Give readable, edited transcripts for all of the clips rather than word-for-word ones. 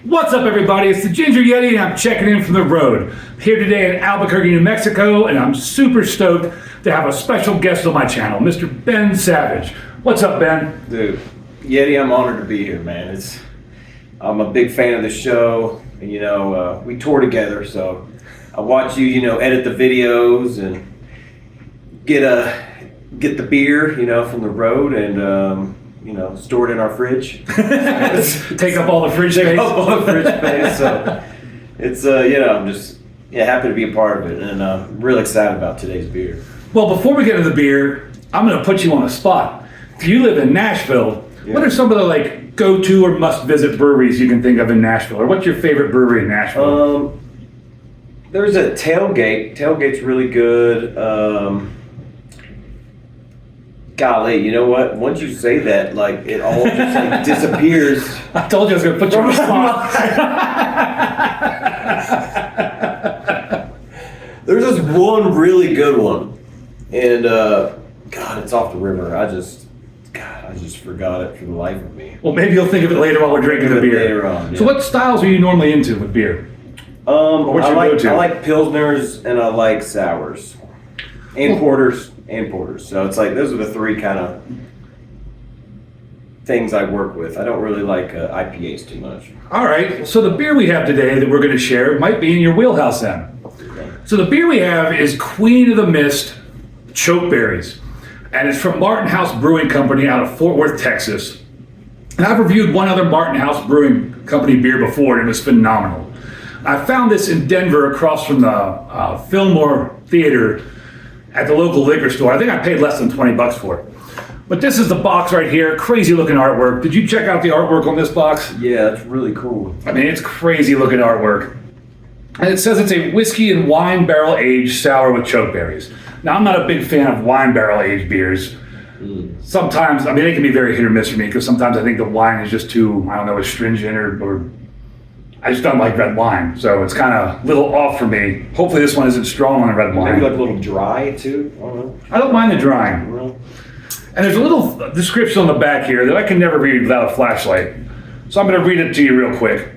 What's up, everybody? It's the Ginger Yeti, and I'm checking in from the road. Here today in Albuquerque, New Mexico, and I'm super stoked to have a special guest on my channel, Mr. Ben Savage. What's up, Ben? Dude, Yeti, I'm honored to be here, man. I'm a big fan of the show, and we tour together, so I watch you, edit the videos and get the beer, from the road and store it in our fridge. Take up all the fridge space. Take up all the fridge space. So it's I'm just happy to be a part of it, and I'm really excited about today's beer. Well, before we get into the beer, I'm going to put you on the spot. You live in Nashville. Yeah. What are some of the go-to or must-visit breweries you can think of in Nashville, or what's your favorite brewery in Nashville? There's a Tailgate. Tailgate's really good. Golly, you know what? Once you say that, it all just disappears. I told you I was going to put you on the spot. There's this one really good one, and God, it's off the river. I just forgot it for the life of me. Well, maybe you'll think of it later while we're drinking the beer. Later on, yeah. So, what styles are you normally into with beer? I like pilsners and I like sours, and porters. So it's those are the three kind of things I work with. I don't really like IPAs too much. All right. So the beer we have today that we're going to share might be in your wheelhouse then. Okay. So the beer we have is Queen of the Mist Chokeberries, and it's from Martin House Brewing Company out of Fort Worth, Texas. And I've reviewed one other Martin House Brewing Company beer before, and it was phenomenal. I found this in Denver across from the Filmore Theater at the local liquor store. I think I paid less than $20 for it. But this is the box right here. Crazy looking artwork. Did you check out the artwork on this box? Yeah, it's really cool. I mean, it's crazy looking artwork. And it says it's a whiskey and wine barrel aged sour with chokeberries. Now, I'm not a big fan of wine barrel aged beers. Sometimes, they can be very hit or miss for me because sometimes I think the wine is just too, astringent or I just don't like red wine, so it's kind of a little off for me. Hopefully this one isn't strong on red wine. Maybe a little dry too? I don't know. I don't mind the drying. And there's a little description on the back here that I can never read without a flashlight. So I'm going to read it to you real quick.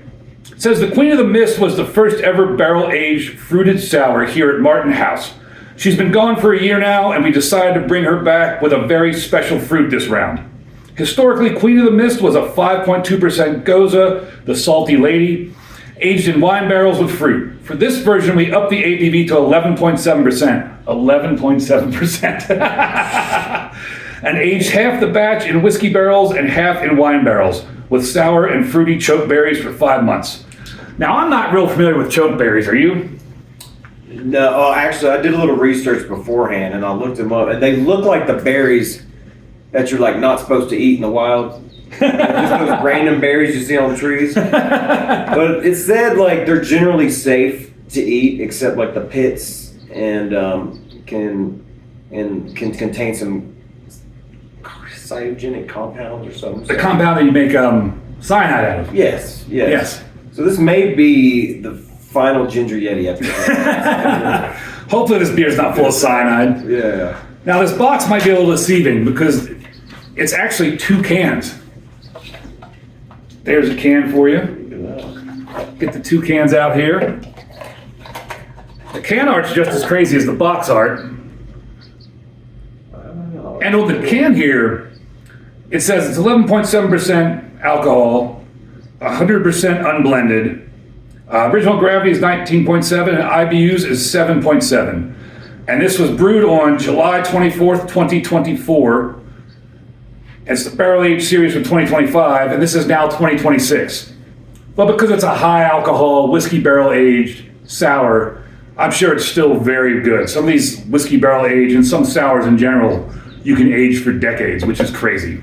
It says, the Queen of the Mist was the first ever barrel-aged fruited sour here at Martin House. She's been gone for a year now, and we decided to bring her back with a very special fruit this round. Historically, Queen of the Mist was a 5.2% Goza, the salty lady, aged in wine barrels with fruit. For this version, we upped the ABV to 11.7%. 11.7%. And aged half the batch in whiskey barrels and half in wine barrels, with sour and fruity chokeberries for 5 months. Now, I'm not real familiar with chokeberries, are you? No, actually, I did a little research beforehand, and I looked them up, and they look like the berries that you're not supposed to eat in the wild. Just those random berries you see on the trees. But it said they're generally safe to eat, except the pits, and can contain some cytogenic compounds or something. The compound that you make cyanide out of. Yes. So this may be the final Ginger Yeti episode. Hopefully this beer's not full of cyanide. Yeah. Now this box might be a little deceiving because it's actually 2 cans. There's a can for you. Get the 2 cans out here. The can art's just as crazy as the box art. And on the can here, it says it's 11.7% alcohol, 100% unblended. Original gravity is 19.7 and IBUs is 7.7. And this was brewed on July 24th, 2024. It's the barrel aged series from 2025, and this is now 2026. But because it's a high alcohol, whiskey barrel aged sour, I'm sure it's still very good. Some of these whiskey barrel aged and some sours in general, you can age for decades, which is crazy.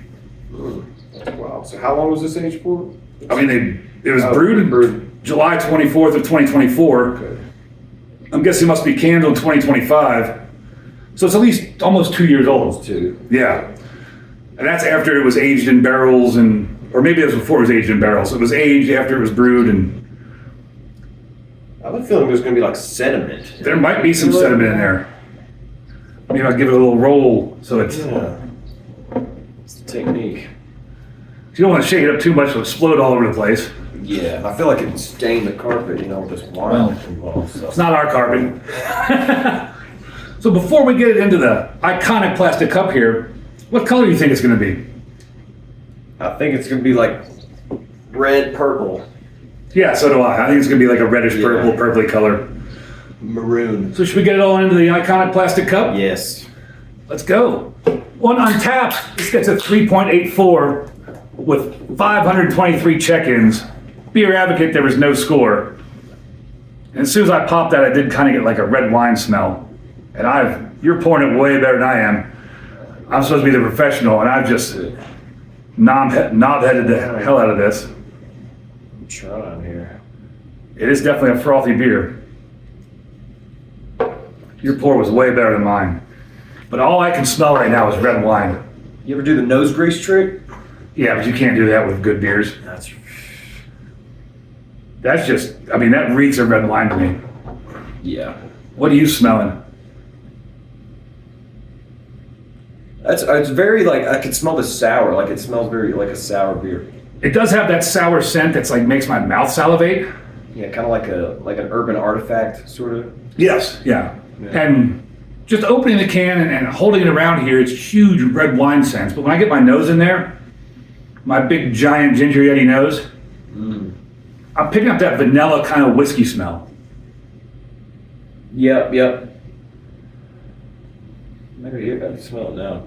Wow. So how long was this aged for? It was brewed July 24th of 2024. Okay. I'm guessing it must be canned in 2025. So it's at least almost 2 years old. Almost 2. Yeah. And that's after it was aged in barrels or maybe it was before it was aged in barrels. It was aged after it was brewed and... I have a feeling there's going to be sediment. There might be some sediment in there. Maybe I'll give it a little roll so it's... Yeah. It's the technique. You don't want to shake it up too much, it'll explode all over the place. Yeah, I feel like it stained the carpet, you know, with this wine involved. So. It's not our carpet. So before we get into the iconic plastic cup here, what color do you think it's going to be? I think it's gonna be like red, purple, Yeah, so do I. I think it's going to be like a reddish purple, purpley color. maroon. So should we get it all into the iconic plastic cup? Yes. Let's go. On Untapped, this gets a 3.84 with 523 check-ins. Beer Advocate, there was no score. And as soon as I popped that, I did kind of get like a red wine smell. And you're pouring it way better than I am. I'm supposed to be the professional, and I've just knob-headed the hell out of this. I'm trying here. It is definitely a frothy beer. Your pour was way better than mine. But all I can smell right now is red wine. You ever do the nose grease trick? Yeah, but you can't do that with good beers. That's just, I mean, that reeks of red wine to me. Yeah. What are you smelling? It's very like, I can smell the sour, like it smells very like a sour beer. It does have that sour scent that's like makes my mouth salivate. Yeah, kind of like an urban artifact, sort of. Yes, yeah. And just opening the can and holding it around here, it's huge red wine scents. But when I get my nose in there, my big giant ginger Yeti nose, I'm picking up that vanilla kind of whiskey smell. Yep. Maybe I can smell it now.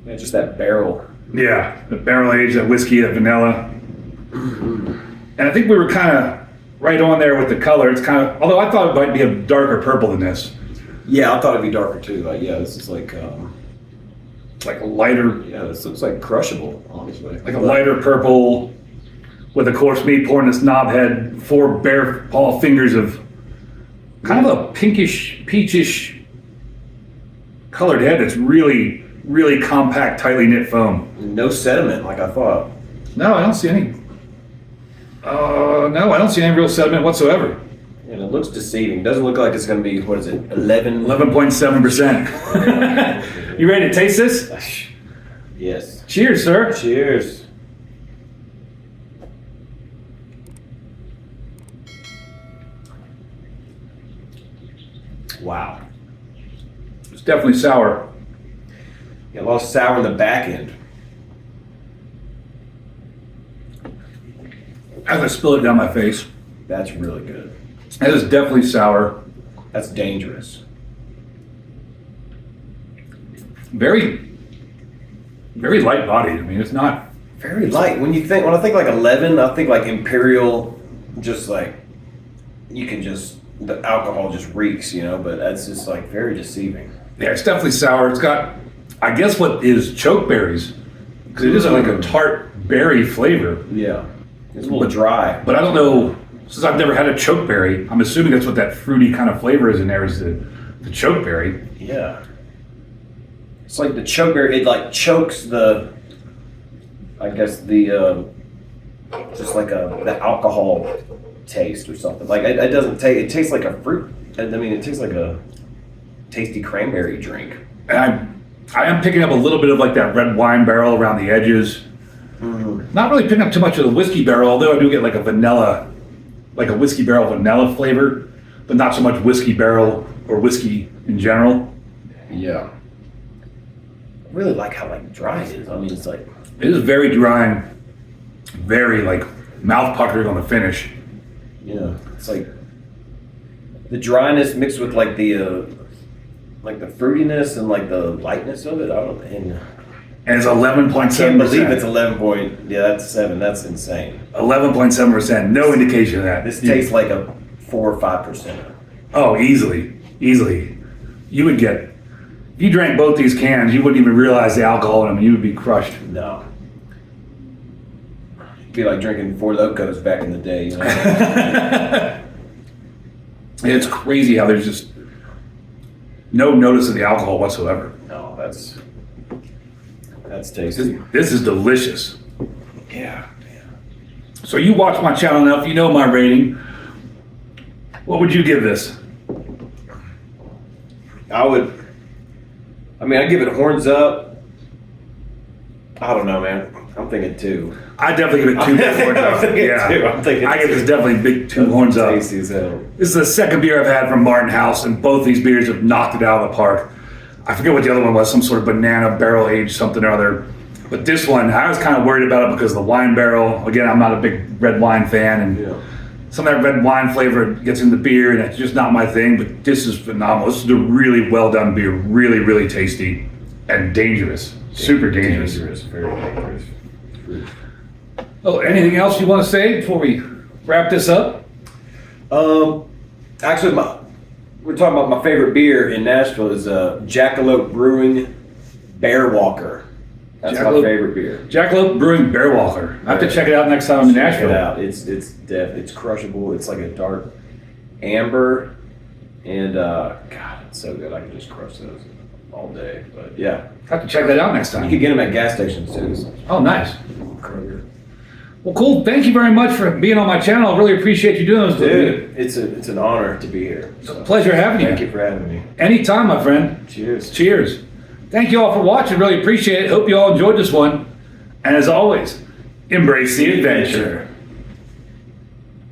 Yeah, just that barrel. Yeah, the barrel aged, that whiskey, that vanilla. And I think we were kind of right on there with the color. It's kind of, although I thought it might be a darker purple than this. Yeah, I thought it'd be darker too. Like, yeah, this is like a lighter, yeah, this looks like crushable, honestly. like a lighter purple with, of course, me pouring this knob head, 4 bare paw fingers of kind of a pinkish, peachish colored head that's really, really compact, tightly knit foam. No sediment, like I thought. No, I don't see any. No, I don't see any real sediment whatsoever. And it looks deceiving. It doesn't look like it's going to be, what is it, 11.7%. You ready to taste this? Yes. Cheers, sir. Cheers. Wow. It's definitely sour. Yeah, a lot of sour in the back end. As I spill it down my face, That's really good. it is definitely sour. That's dangerous. Very, very light bodied. I mean, it's not. Very light. When I think like 11, I think like Imperial, just like, the alcohol just reeks, you know, but that's just like very deceiving. Yeah, it's definitely sour. It's got, I guess, what is chokeberries, because it is like a tart berry flavor. Yeah. It's a little dry. But I don't know, since I've never had a chokeberry, I'm assuming that's what that fruity kind of flavor is in there, is the chokeberry. Yeah. It's like the chokeberry, it like chokes the just like the alcohol taste or something. Like it doesn't taste, it tastes like a fruit. I mean, it tastes like a tasty cranberry drink. And I am picking up a little bit of like that red wine barrel around the edges. Not really picking up too much of the whiskey barrel, although I do get like a whiskey barrel vanilla flavor, but not so much whiskey barrel or whiskey in general. Yeah. I really like how like dry it is. I mean, it's like, It is very dry and very like mouth puckering on the finish. yeah, it's like the dryness mixed with like the fruitiness and like the lightness of it. And it's 11.7%. Can't believe it's 11 point. Yeah, that's 7. That's insane. 11.7%. No indication of that. This tastes like a 4 or 5%. Oh, easily. You would get, if you drank both these cans, you wouldn't even realize the alcohol in them. You would be crushed. No. It'd be like drinking Four Locos back in the day. You know? It's crazy how there's just no notice of the alcohol whatsoever. No, that's tasty. This is delicious. Yeah. So you watch my channel enough, you know my rating. What would you give this? I'd give it horns up. I don't know, man. I'm thinking 2. I definitely give it 2 big horns up. I'm thinking I give 2. this definitely big 2 horns up. Tasty as hell. This is the second beer I've had from Martin House, and both these beers have knocked it out of the park. I forget what the other one was, some sort of banana barrel aged something or other. But this one, I was kind of worried about it because of the wine barrel. Again, I'm not a big red wine fan, and some of that red wine flavor gets in the beer, and it's just not my thing. But this is phenomenal. This is a really well done beer, really, really tasty and dangerous. Super dangerous. Very dangerous. Oh, anything else you want to say before we wrap this up? Actually, we're talking about my favorite beer in Nashville is Jackalope Brewing Bear Walker. That's my favorite beer. Jackalope Brewing Bear Walker. I have to check it out next time I'm in Nashville. Check it out. It's crushable. It's like a dark amber, and God, it's so good. I can just crush those all day. But yeah, I have to check that out next time. You can get them at gas stations too. So. Oh, nice. Kroger. Well, cool. Thank you very much for being on my channel. I really appreciate you doing this with me. It's an honor to be here. It's a pleasure having you. Thank you for having me. Anytime, my friend. Cheers. Cheers. Thank you all for watching. Really appreciate it. Hope you all enjoyed this one. And as always, embrace the adventure.